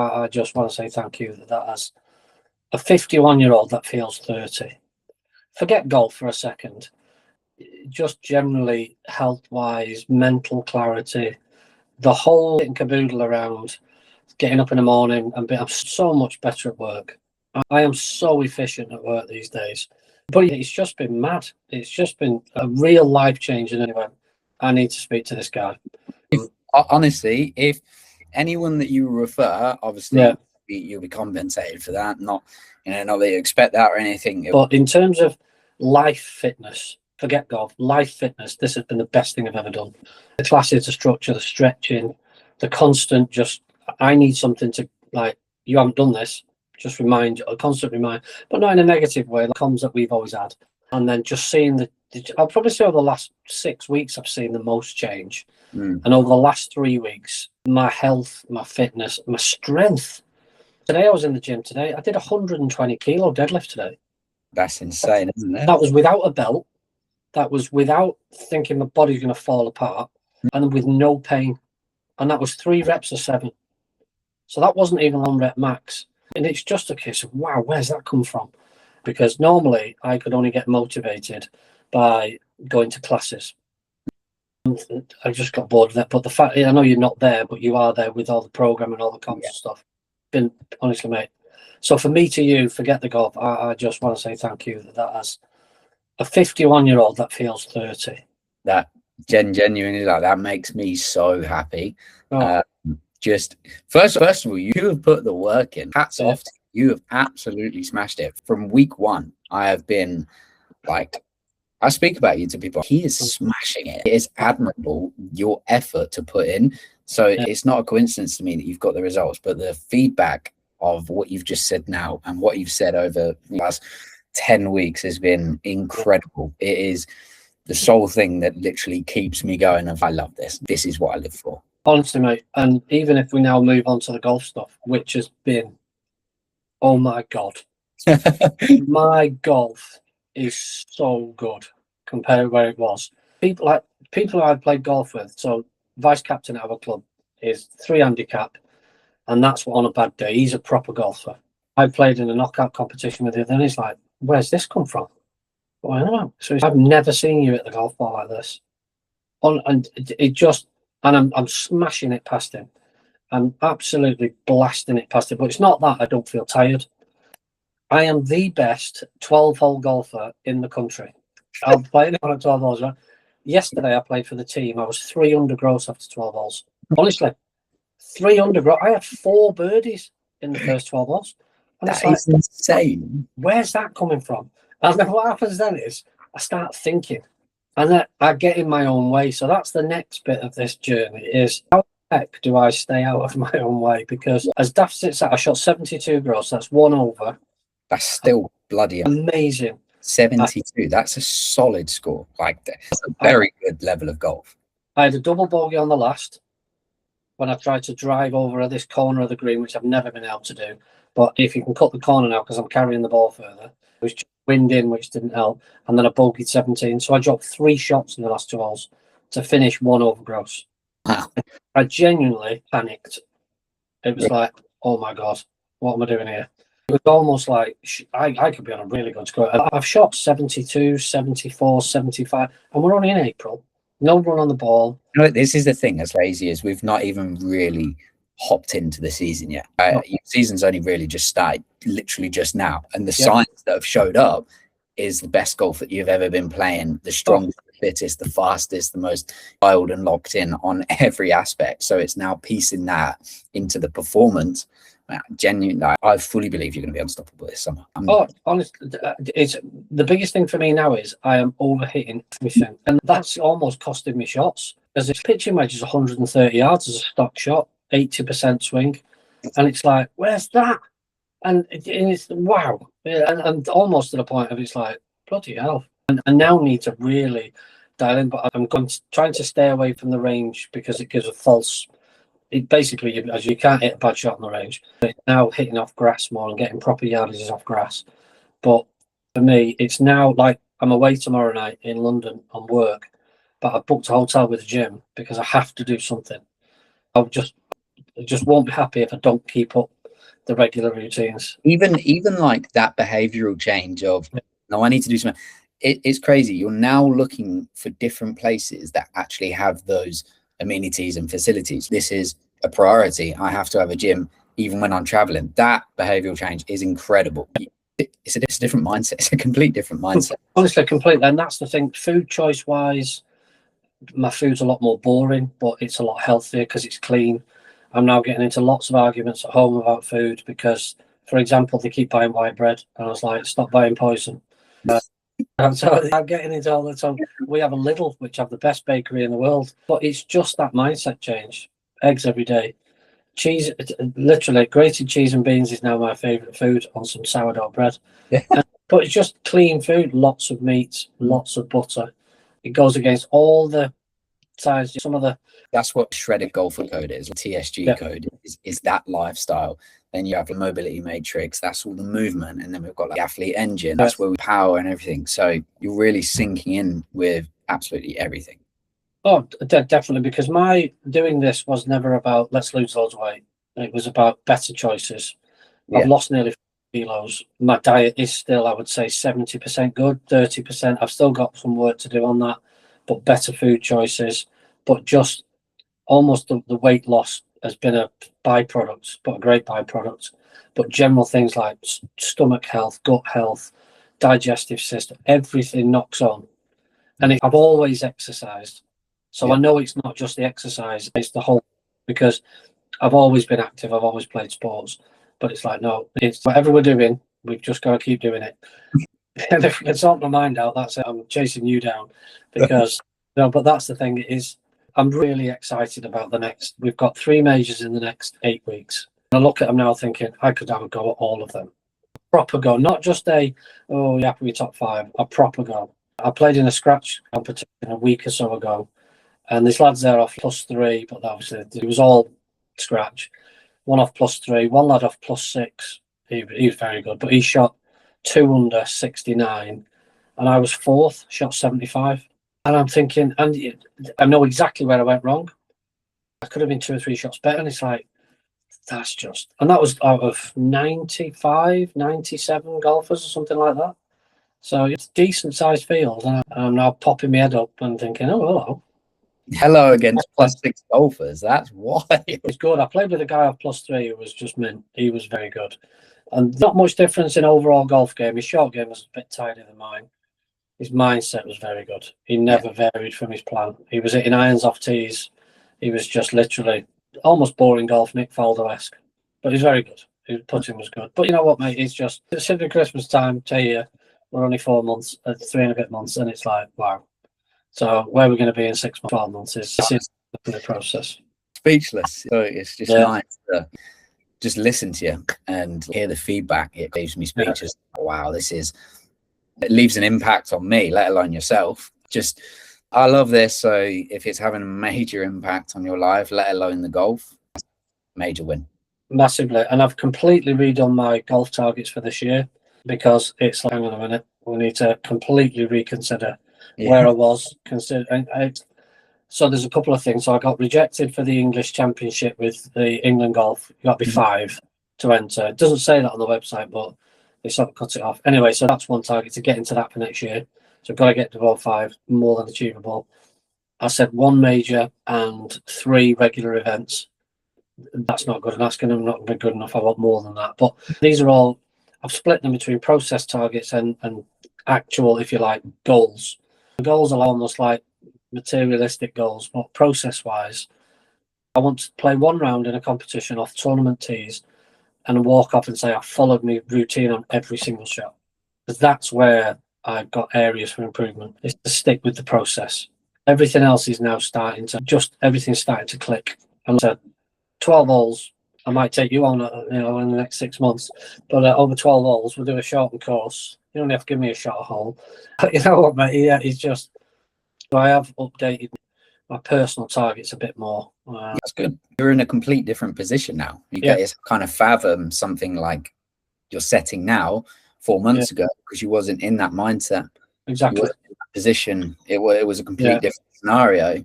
I just want to say thank you that as a 51-year-old that feels 30. Forget golf for a second. Just generally health-wise, mental clarity, the whole kit and caboodle around getting up in the morning and I'm so much better at work. I am so efficient at work these days. But it's just been mad. It's just been a real life-changing anyway. I need to speak to this guy. Honestly, if anyone that you refer, obviously you'll be compensated for that. Not that you expect that or anything. But in terms of life fitness, forget golf, life fitness, this has been the best thing I've ever done. The classes, the structure, the stretching, the constant I need something to, like, you haven't done this, just remind you, a constant remind, but not in a negative way, the comms that we've always had. And then just seeing I'll probably say over the last 6 weeks, I've seen the most change. And over the last 3 weeks, my health, my fitness, my strength. Today I was in the gym today. I did 120 kilo deadlift today. That's insane, isn't it? That was without a belt. That was without thinking my body's going to fall apart, and with no pain. And that was 3 reps of 7. So that wasn't even on rep max. And it's just a case of, wow, where's that come from? Because normally I could only get motivated by going to classes. I just got bored of that. But the fact, I know you're not there, but you are there with all the program and all the comps and stuff. Been honestly, mate. So for me to you, forget the golf. I just want to say thank you that as a 51-year-old that feels 30. That genuinely, like, that makes me so happy. Just first of all, you have put the work in. Hats off to you. You have absolutely smashed it. From week 1, I have been like, I speak about you to people. He is smashing it. It is admirable, your effort to put in. So it's not a coincidence to me that you've got the results, but the feedback of what you've just said now and what you've said over the last 10 weeks has been incredible. It is the sole thing that literally keeps me going. Of, I love this. This is what I live for. Honestly, mate. And even if we now move on to the golf stuff, which has been, oh my God, my golf is so good compared to where it was. People I've played golf with, so vice captain at our club is 3 handicap, and that's what on a bad day. He's a proper golfer. I played in a knockout competition with him, and he's like, where's this come from? Well, I don't know. So I've never seen you at the golf ball like this. And I'm smashing it past him. I'm absolutely blasting it past him. But it's not that I don't feel tired. I am the best 12-hole golfer in the country. I'm playing on 12 holes. Right? Yesterday, I played for the team. I was 3 under gross after 12 holes. Honestly, 3 under gross. I had 4 birdies in the first 12 holes. And that is insane. Where's that coming from? And then what happens then is I start thinking, and then I get in my own way. So that's the next bit of this journey: is how the heck do I stay out of my own way? Because as daft as it's at, I shot 72 gross. That's 1 over. That's still bloody amazing. 72. That's a solid score. Like, that's a very good level of golf. I had a double bogey on the last when I tried to drive over this corner of the green, which I've never been able to do. But if you can cut the corner now, because I'm carrying the ball further, it was just wind in, which didn't help. And then I bogeyed 17. So I dropped 3 shots in the last 2 holes to finish 1 over gross. Wow. I genuinely panicked. It was like, oh my God, what am I doing here? It was almost like I could be on a really good score. I've shot 72, 74, 75, and we're only in April. No run on the ball. You know, this is the thing, as lazy as we've not even really hopped into the season yet. Your season's only really just started, literally just now. And the signs that have showed up is the best golf that you've ever been playing, the strongest, the fittest, the fastest, the most dialed and locked in on every aspect. So it's now piecing that into the performance. Genuinely, I fully believe you're going to be unstoppable this summer. Honestly, it's the biggest thing for me now is I am overhitting everything, and that's almost costing me shots. As its pitching wedge is 130 yards as a stock shot, 80% swing, and it's like, where's that? And it's wow, and almost to the point of it's like, bloody hell. And I now need to really dial in, but I'm trying to stay away from the range because it gives a false. It basically, as you can't hit a bad shot on the range. It's now hitting off grass more and getting proper yardages off grass. But for me, it's now like I'm away tomorrow night in London on work, but I've booked a hotel with a gym because I have to do something. I'll just I just won't be happy if I don't keep up the regular routines. Even like that behavioral change of, no, I need to do something. It's crazy. You're now looking for different places that actually have those amenities and facilities. This is a priority. I have to have a gym even when I'm traveling. That behavioral change is incredible. It's a different mindset. It's a complete different mindset. Honestly, completely. And that's the thing. Food choice wise, my food's a lot more boring, but it's a lot healthier because it's clean. I'm now getting into lots of arguments at home about food because, for example, they keep buying white bread, and I was like, stop buying poison. And so I'm getting into all the time. We have a Lidl, which have the best bakery in the world, but it's just that mindset change. Eggs every day, cheese. Literally, grated cheese and beans is now my favourite food on some sourdough bread. Yeah. But it's just clean food, lots of meat, lots of butter. It goes against all the sides. Some of the That's what shredded golfer code is. TSG code is that lifestyle. Then you have the mobility matrix. That's all the movement, and then we've got like the athlete engine. That's where we power and everything. So you're really sinking in with absolutely everything. Oh, definitely, because my doing this was never about let's lose loads of weight. It was about better choices. I've lost nearly 4 kilos. My diet is still, I would say, 70% good, 30%. I've still got some work to do on that, but better food choices. But just almost the weight loss has been a byproduct, but a great byproduct. But general things like stomach health, gut health, digestive system, everything knocks on. And I've always exercised. So I know it's not just the exercise, it's the whole, because I've always been active, I've always played sports. But it's like, no, it's whatever we're doing, we've just got to keep doing it. And if we can sort my mind out, that's it. I'm chasing you down because, but that's the thing is, I'm really excited about the next. We've got 3 majors in the next 8 weeks. And I look at them now thinking I could have a go at all of them. Proper go, not just you have to be top 5, a proper go. I played in a scratch competition a week or so ago, and this lad's there off +3, but obviously it was all scratch. One off +3, one lad off +6. He was very good, but he shot 2 under 69, and I was 4th, shot 75. And I'm thinking, and I know exactly where I went wrong. I could have been 2 or 3 shots better, and it's like, that's just, and that was out of 95, 97 golfers or something like that. So it's a decent sized field, and I'm now popping my head up and thinking, oh, hello. Hello against +6 golfers. That's wild. It's good. I played with a guy off +3 who was just mint. He was very good. And not much difference in overall golf game. His short game was a bit tighter than mine. His mindset was very good. He never varied from his plan. He was hitting irons off tees. He was just literally almost boring golf, Nick Faldo-esque. But he's very good. His putting was good. But you know what, mate? It's just, considering Christmas time to here, we're only 4 months, 3 and a bit months, and it's like, wow. So where we're going to be in 6 months, 12 months is the process. Speechless. So it's just nice to just listen to you and hear the feedback. It leaves me speechless. Wow, it leaves an impact on me, let alone yourself. Just, I love this. So if it's having a major impact on your life, let alone the golf, major win. Massively. And I've completely redone my golf targets for this year because it's like, hang on a minute, we need to completely reconsider where I was. So there's a couple of things. So I got rejected for the English Championship with the England Golf. You got to be 5 to enter. It doesn't say that on the website, but they sort of cut it off. Anyway, so that's one target, to get into that for next year. So I've got to get to about 5, more than achievable. I said 1 major and 3 regular events. That's not good, and that's going to not be good enough. I want more than that. But these are all, I've split them between process targets and actual, if you like, goals. The goals are almost like materialistic goals, but process-wise, I want to play 1 round in a competition off tournament tees and walk off and say I followed my routine on every single shot. Because that's where I've got areas for improvement, is to stick with the process. Everything else is now everything's starting to click. And like I said, 12 holes, I might take you on, in the next 6 months, but over 12 holes, we'll do a shortened course. You don't have to give me a short hole. But you know what, mate? Yeah, it's just, I have updated my personal targets a bit more. That's good. You're in a complete different position now. You get to kind of fathom something like you're setting now 4 months ago, because you wasn't in that mindset. Exactly. You weren't in that position. It was a complete different scenario.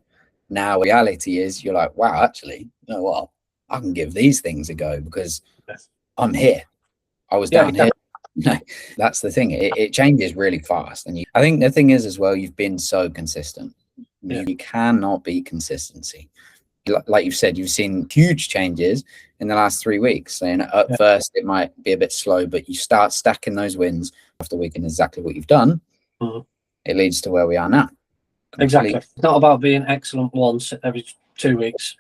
Now reality is you're like, wow, actually, you know what? I can give these things a go because Yes. I'm here. I was down here. No, that's the thing. It changes really fast. And I think the thing is as well, you've been so consistent. You cannot beat consistency. Like you've said, you've seen huge changes in the last 3 weeks. And at first it might be a bit slow, but you start stacking those wins after week, and exactly what you've done, it leads to where we are now. Exactly. It's not about being excellent once every 2 weeks.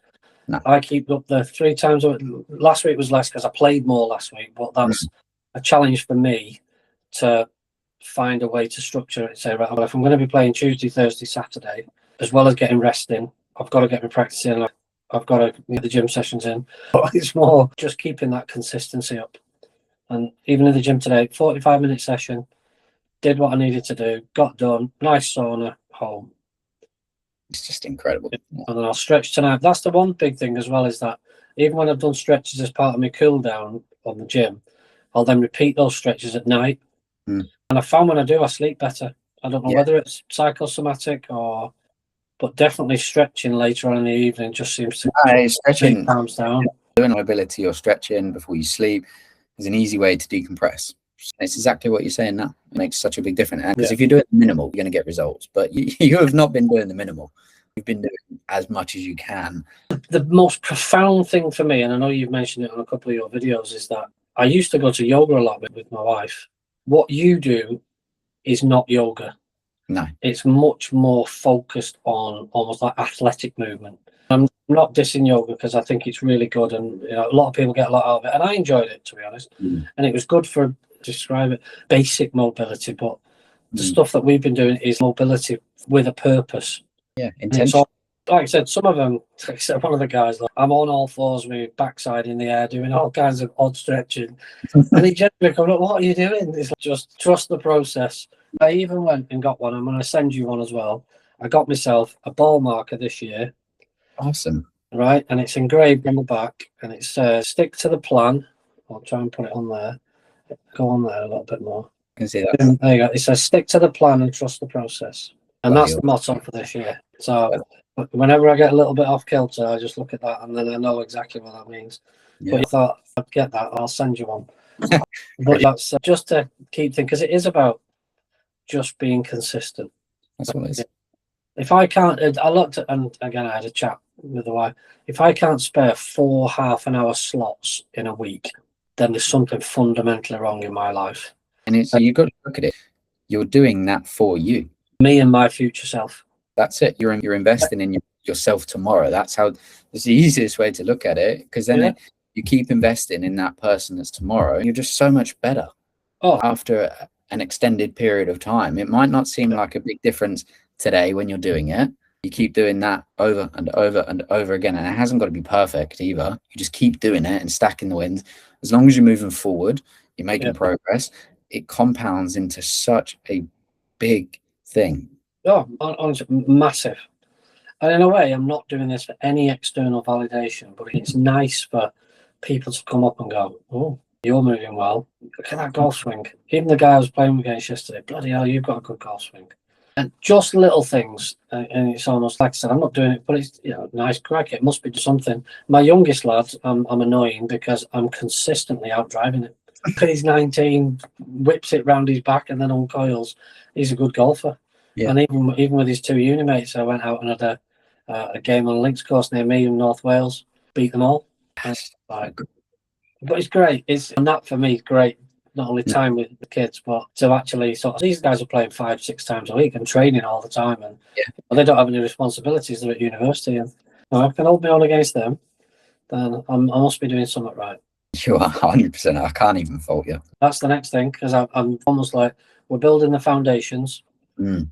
No. I keep up the 3 times. Last week was less because I played more last week, but that's a challenge for me to find a way to structure it. Say, right, if I'm going to be playing Tuesday, Thursday, Saturday, as well as getting rest in, I've got to get my practice in. I've got to get the gym sessions in. But it's more just keeping that consistency up. And even in the gym today, 45-minute session, did what I needed to do, got done, nice sauna, home. It's just incredible. And then I'll stretch tonight. That's the one big thing as well, is that even when I've done stretches as part of my cool down on the gym, I'll then repeat those stretches at night. And I found when I do, I sleep better. I don't know whether it's psychosomatic but definitely stretching later on in the evening just seems to stretching calms down. Doing mobility or stretching before you sleep is an easy way to decompress. It's exactly what you're saying now. It makes such a big difference. Because if you're doing the minimal, you're going to get results. But you have not been doing the minimal. You've been doing as much as you can. The most profound thing for me, and I know you've mentioned it on a couple of your videos, is that I used to go to yoga a lot with my wife. What you do is not yoga. No. It's much more focused on almost like athletic movement. I'm not dissing yoga because I think it's really good, and a lot of people get a lot out of it, and I enjoyed it, to be honest. And it was good for, describe it, basic mobility, but the stuff that we've been doing is mobility with a purpose. Yeah, intention. Like I said, some of them, like I said, one of the guys, like, I'm on all fours with my backside in the air doing all kinds of odd stretching. And he generally comes up, what are you doing? It's like, just trust the process. I even went and got one. I'm going to send you one as well. I got myself a ball marker this year. Awesome. Right, and it's engraved on the back, and it says, stick to the plan. I'll try and put it on there. Go on there a little bit more. I can see that. There you go. It says, stick to the plan and trust the process. And that's the motto for this year. So whenever I get a little bit off kilter, I just look at that, and then I know exactly what that means. But I thought, I'd get that, I'll send you one. But that's just to keep thinking, because it is about just being consistent. That's what it is. If I can't, I looked at, and again, I had a chat with the wife. If I can't spare 4 half-an-hour slots in a week, then there's something fundamentally wrong in my life. And you've got to look at it. You're doing that for you. Me and my future self. That's it. You're investing in yourself tomorrow. That's the easiest way to look at it, because then you keep investing in that person that's tomorrow. You're just so much better after an extended period of time. It might not seem like a big difference today when you're doing it. You keep doing that over and over and over again, and it hasn't got to be perfect either. You just keep doing it and stacking the wins. As long as you're moving forward, you're making progress, it compounds into such a big thing. Oh, honestly, massive. And in a way, I'm not doing this for any external validation, but it's nice for people to come up and go, oh, you're moving well. Look at that golf swing. Even the guy I was playing against yesterday, bloody hell, you've got a good golf swing. And just little things, and it's almost like I said, I'm not doing it, but it's nice crack. It must be something. My youngest lad, I'm annoying because I'm consistently outdriving it. He's 19, whips it round his back and then uncoils. He's a good golfer. Yeah. And even with his 2 uni mates, I went out and had a game on a links course near me in North Wales, beat them all. But it's great. And that for me is great. Not only time with the kids, but to actually these guys are playing 5-6 times a week and training all the time, and they don't have any responsibilities. They're at university, and if I can hold me on against them, then I must be doing something right. You are 100%. I can't even fault you. That's the next thing, because I'm almost like we're building the foundations,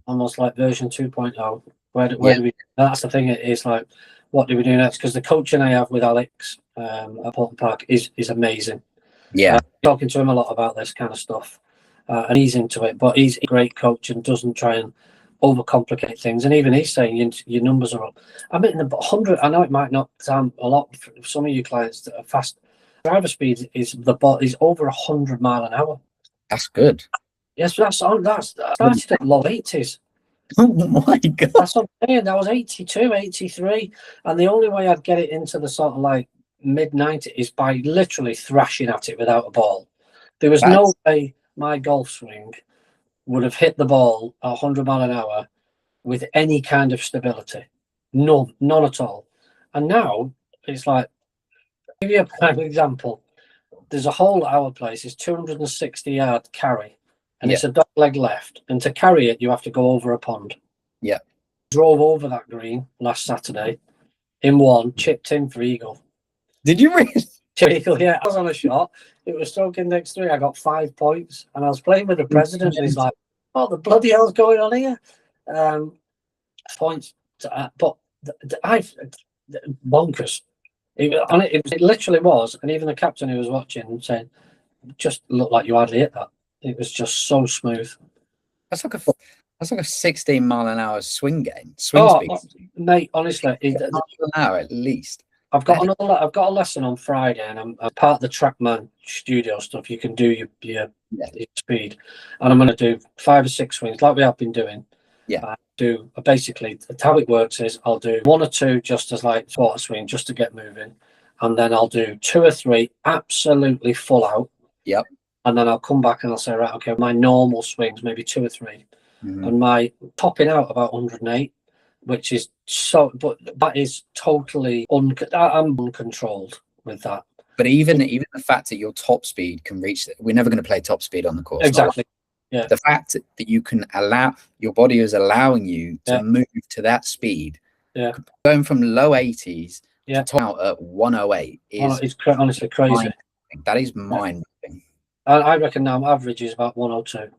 almost like version 2.0. Where do we? That's the thing. It is like, what do we do next? Because the coaching I have with Alex at Portland Park is amazing. Yeah, talking to him a lot about this kind of stuff, and he's into it. But he's a great coach and doesn't try and overcomplicate things. And even he's saying your numbers are up. I mean, the 100. I know it might not sound a lot for some of you clients that are fast. Driver speed is over 100 miles an hour. That's good. Yes, that's started at low 80s. Oh my God. That's what I'm saying. That was 82, 83. And the only way I'd get it into the sort of like mid-90s is by literally thrashing at it without a ball. There was no way my golf swing would have hit the ball at 100 mile an hour with any kind of stability. None at all. And now it's like, I'll give you a prime example. There's a hole at our place, it's 260-yard carry, and it's a dog leg left. And to carry it, you have to go over a pond. Yeah. Drove over that green last Saturday in one, chipped in for eagle. Did you really? Eagle, yeah. I was on a shot. It was stroking next three. I got 5 points, and I was playing with the president, and he's like, "What the bloody hell's going on here?" Points, but bonkers. It literally was, and even the captain who was watching said, "Just looked like you hardly hit that." It was just so smooth. That's like a 16 mile an hour swing speed. Mate, honestly, an hour at least. I've got a lesson on Friday, and I'm part of the TrackMan studio stuff. You can do your speed, and I'm going to do 5 or 6 swings like we have been doing. Yeah. Basically how it works is I'll do 1 or 2 just as like quarter swing just to get moving, and then I'll do 2 or 3 absolutely full out. Yep. And then I'll come back and I'll say, right, okay, my normal swings maybe 2 or 3, and my topping out about 108. Which is but that is totally I'm uncontrolled with that. But even the fact that your top speed can reach, we're never going to play top speed on the course. Exactly. Yeah. The fact that you can allow your body is allowing you to move to that speed. Yeah. Going from low 80s to top out at 108 is honestly crazy. That is mind-blowing. I reckon now my average is about 102.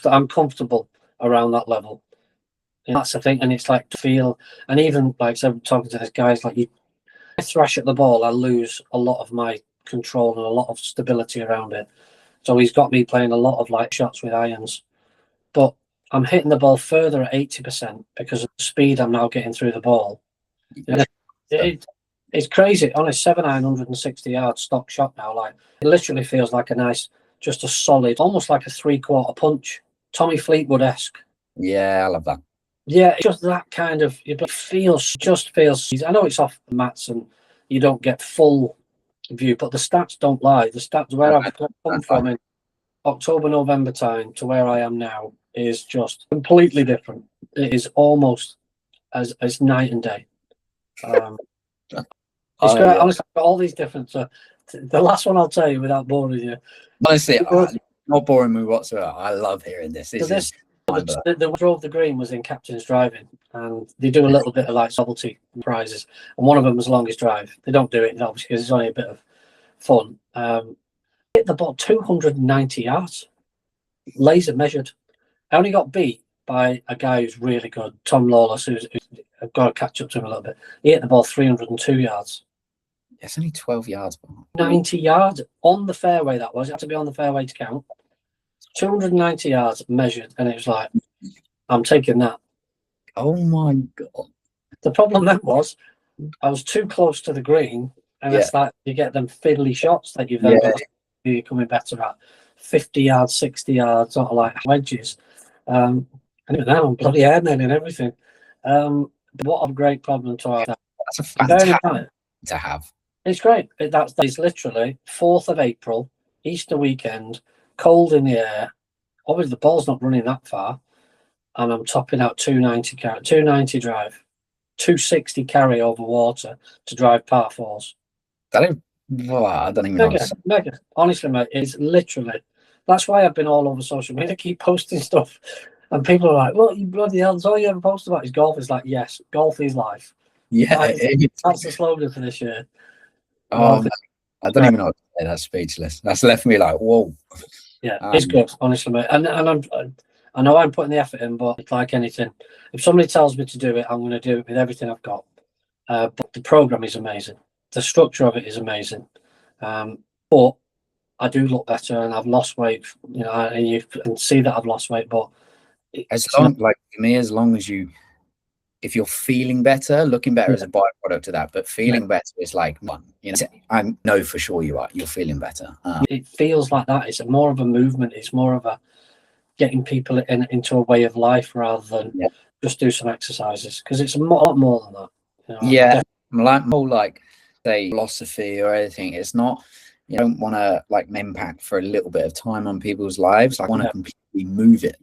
I'm comfortable around that level. And that's the thing, and it's like to feel, and even like so talking to this guys, like I thrash at the ball, I lose a lot of my control and a lot of stability around it. So he's got me playing a lot of like shots with irons, but I'm hitting the ball further at 80% because of the speed I'm now getting through the ball. It's crazy. On a 7-iron 160 yard stock shot now, like it literally feels like just a solid, almost like a 3/4 punch, Tommy Fleetwood-esque. Yeah, I love that. Yeah, just that kind of feels. I know it's off the mats and you don't get full view, but the stats don't lie. The stats where I've come from in October, November time to where I am now is just completely different. It is almost as night and day. It's great. Honestly, I've got all these different. The last one I'll tell you without boring you. Honestly, not boring me whatsoever. I love hearing this. The drove the green was in captain's driving, and they do a little bit of like novelty prizes, and one of them was longest drive. They don't do it obviously because it's only a bit of fun. Hit the ball 290 yards, laser measured. I only got beat by a guy who's really good, Tom Lawless, who's I've got to catch up to him a little bit. He hit the ball 302 yards. It's only 12 yards. 90 yards on the fairway. That was. It had to be on the fairway to count. 290 yards measured, and it was like, I'm taking that. Oh my god! The problem then was I was too close to the green, and it's like you get them fiddly shots that you've then got to be becoming better at. 50 yards, 60 yards, sort of like wedges. And even then, I'm bloody airmen and everything. What a great problem to have. That's a fantastic to have. It's great. It's literally 4th of April, Easter weekend. Cold in the air. Obviously, the ball's not running that far, and I'm topping out 290 drive, 260 carry over water to drive par 4s. I don't even know. Mega. Honestly, mate, it's literally. That's why I've been all over social media. I keep posting stuff, and people are like, "Well, you bloody hell! That's all you ever post about is golf." It's like, yes, golf is life. Yeah, that's the slogan for this year. Oh, I don't even know what to say. That's speechless. That's left me like, whoa. Yeah, it's good, honestly, mate. And I know I'm putting the effort in, but it's like anything. If somebody tells me to do it, I'm going to do it with everything I've got. But the program is amazing. The structure of it is amazing. But I do look better, and I've lost weight. You know, and you can see that I've lost weight. But as long as you, if you're feeling better, looking better is a byproduct of that. But feeling better is like one. You know, I know for sure you're feeling better. It feels like that. It's more of a movement. It's more of a getting people into a way of life rather than just do some exercises, because it's a lot more than that. You know, more like say philosophy or anything. It's not, you don't want to like impact for a little bit of time on people's lives. I want to completely move it.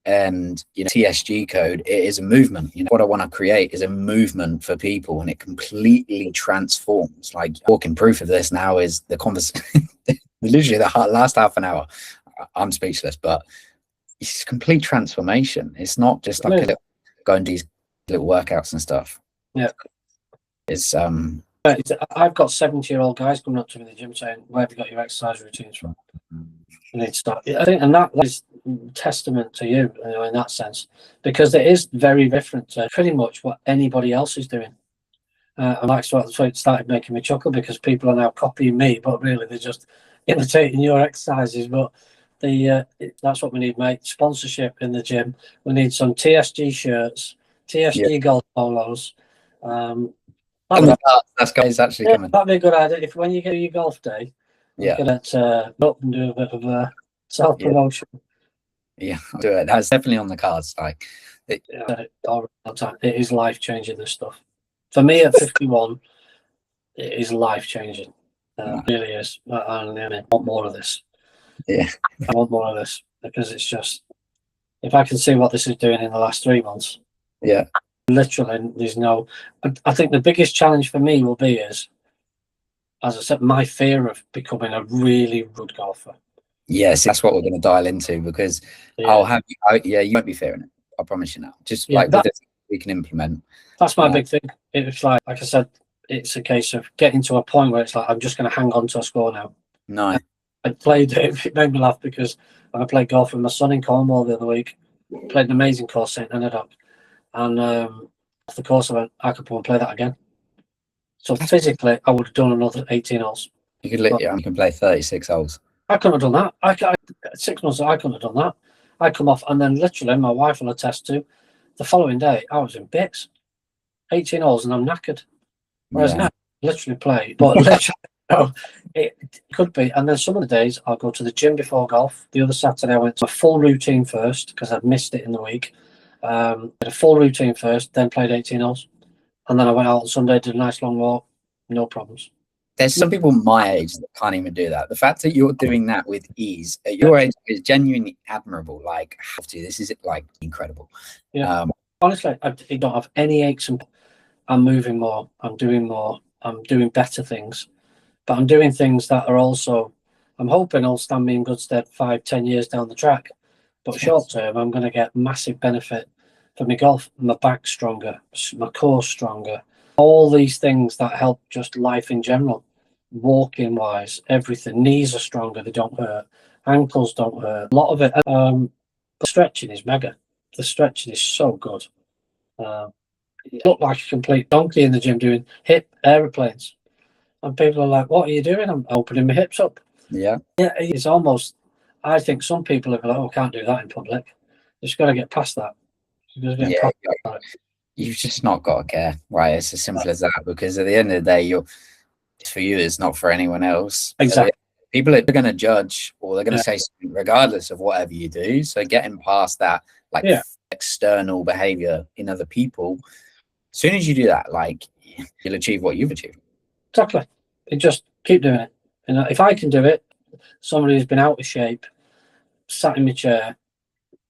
And TSG code, it is a movement. What I want to create is a movement for people, and it completely transforms. Like, walking proof of this now is the conversation. Literally the last half an hour, I'm speechless, but it's complete transformation. It's not just like a little, go and do these little workouts and stuff. It's I've got 70-year-old guys coming up to me in the gym saying, "Where have you got your exercise routines from?" You need to start. I think, and that is testament to you, in that sense, because it is very different to pretty much what anybody else is doing. And that's what it started making me chuckle, because people are now copying me, but really they're just imitating your exercises. But that's what we need, mate. Sponsorship in the gym. We need some TSG shirts, TSG golf polos. That's guys actually coming. That'd be a good idea. If when you get your golf day, you can up and do a bit of self promotion. Yeah, I'll do it. That's definitely on the cards. Like, it is life changing. This stuff for me at 51, it is life changing. It really is. I want more of this. Yeah, I want more of this, because it's just, if I can see what this is doing in the last 3 months. Yeah. Literally, there's no. I think the biggest challenge for me will be as I said, my fear of becoming a really good golfer. Yes, that's what we're going to dial into, because I'll have you won't be fearing it. I promise you now. Just with this, we can implement. That's my big thing. It's like I said, it's a case of getting to a point where it's like, I'm just going to hang on to a score now. No, I played it. It made me laugh, because when I played golf with my son in Cornwall the other week, played an amazing course, St. Enedok. And off the course, I went, I could probably play that again. So physically, I would have done another 18 holes. You could you can play 36 holes. I couldn't have done that. 6 months ago, I couldn't have done that. I come off, and then literally, my wife will attest to, the following day, I was in bits. 18 holes, and I'm knackered. Whereas now, literally play. But literally, it could be. And then some of the days, I'll go to the gym before golf. The other Saturday, I went to a full routine first, because I'd missed it in the week. Did a full routine first, then played 18 holes, and then I went out on Sunday, did a nice long walk, no problems. There's some people my age that can't even do that. The fact that you're doing that with ease at your age is genuinely admirable. Like, this is like incredible. Yeah. Honestly, I don't have any aches, and I'm moving more. I'm doing more. I'm doing better things, but I'm doing things that are also, I'm hoping, will stand me in good stead 5-10 years down the track. But short term, I'm going to get massive benefit for my golf, my back stronger, my core stronger, all these things that help just life in general, walking wise, everything. Knees are stronger, they don't hurt, ankles don't hurt, a lot of it. The stretching is mega. The stretching is so good. You look like a complete donkey in the gym doing hip aeroplanes, and people are like, "What are you doing?" I'm opening my hips up. Yeah, it's almost, I think some people are like, "Oh, I can't do that in public." You just got to get past that. You've just not got to care, right? It's as simple as that, because at the end of the day, it's for you, it's not for anyone else. Exactly. People are going to judge, or they're going to say something regardless of whatever you do. So getting past that, like external behavior in other people, as soon as you do that, like, you'll achieve what you've achieved. Exactly. You just keep doing it. And if I can do it, somebody who's been out of shape, sat in my chair,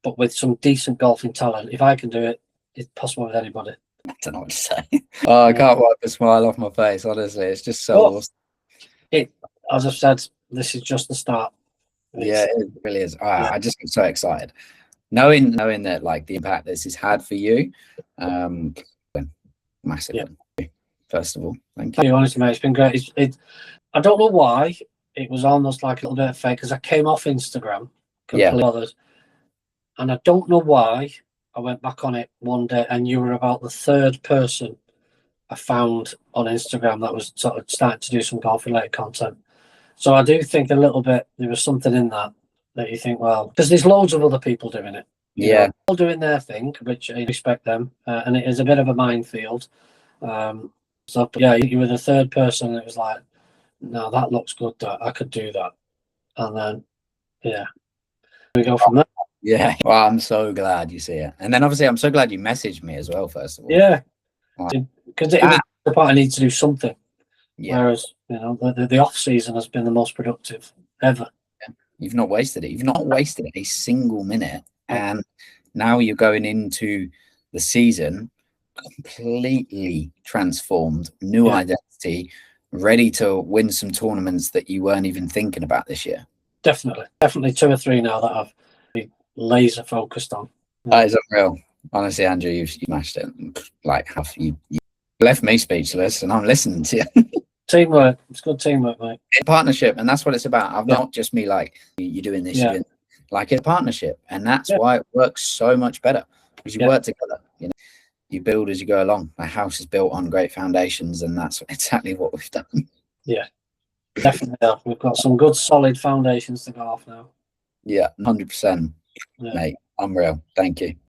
but with some decent golfing talent, if I can do it, it's possible with anybody. I don't know what to say. I can't wipe a smile off my face, honestly. It's just so awesome. As I've said, this is just the start. It really is. I just get so excited. Knowing that, like, the impact this has had for you, massive. First of all, thank you. Honestly, mate, it's been great. I don't know why, it was almost like a little bit of fake, because I came off Instagram completely bothered. And I don't know why I went back on it one day, and you were about the third person I found on Instagram that was sort of starting to do some golf related content. So I do think a little bit there was something in that you think, well, because there's loads of other people doing it. You know, all doing their thing, which I respect them, and it is a bit of a minefield. So you were the third person that was like, no, that looks good, that I could do that. And then we go from there. Yeah, well, I'm so glad you see it. And then obviously I'm so glad you messaged me as well, first of all. Yeah, because it was the part I need to do something. Yeah. Whereas, you know, the off season has been the most productive ever. Yeah. You've not wasted it. You've not wasted a single minute. No. And now you're going into the season completely transformed, new identity, ready to win some tournaments that you weren't even thinking about this year. Definitely 2 or 3 now that I've been laser focused on. That is unreal. Honestly, Andrew, you've smashed it. Like, you left me speechless, and I'm listening to you. Teamwork. It's good teamwork, mate. Partnership, and that's what it's about. I'm not just me like, you're doing this, you're doing, like, it's a partnership, and that's why it works so much better, because you work together. You know, you build as you go along. My house is built on great foundations, and that's exactly what we've done. Yeah, definitely. We've got some good solid foundations to go off now. Yeah, 100%, mate. Unreal. Thank you.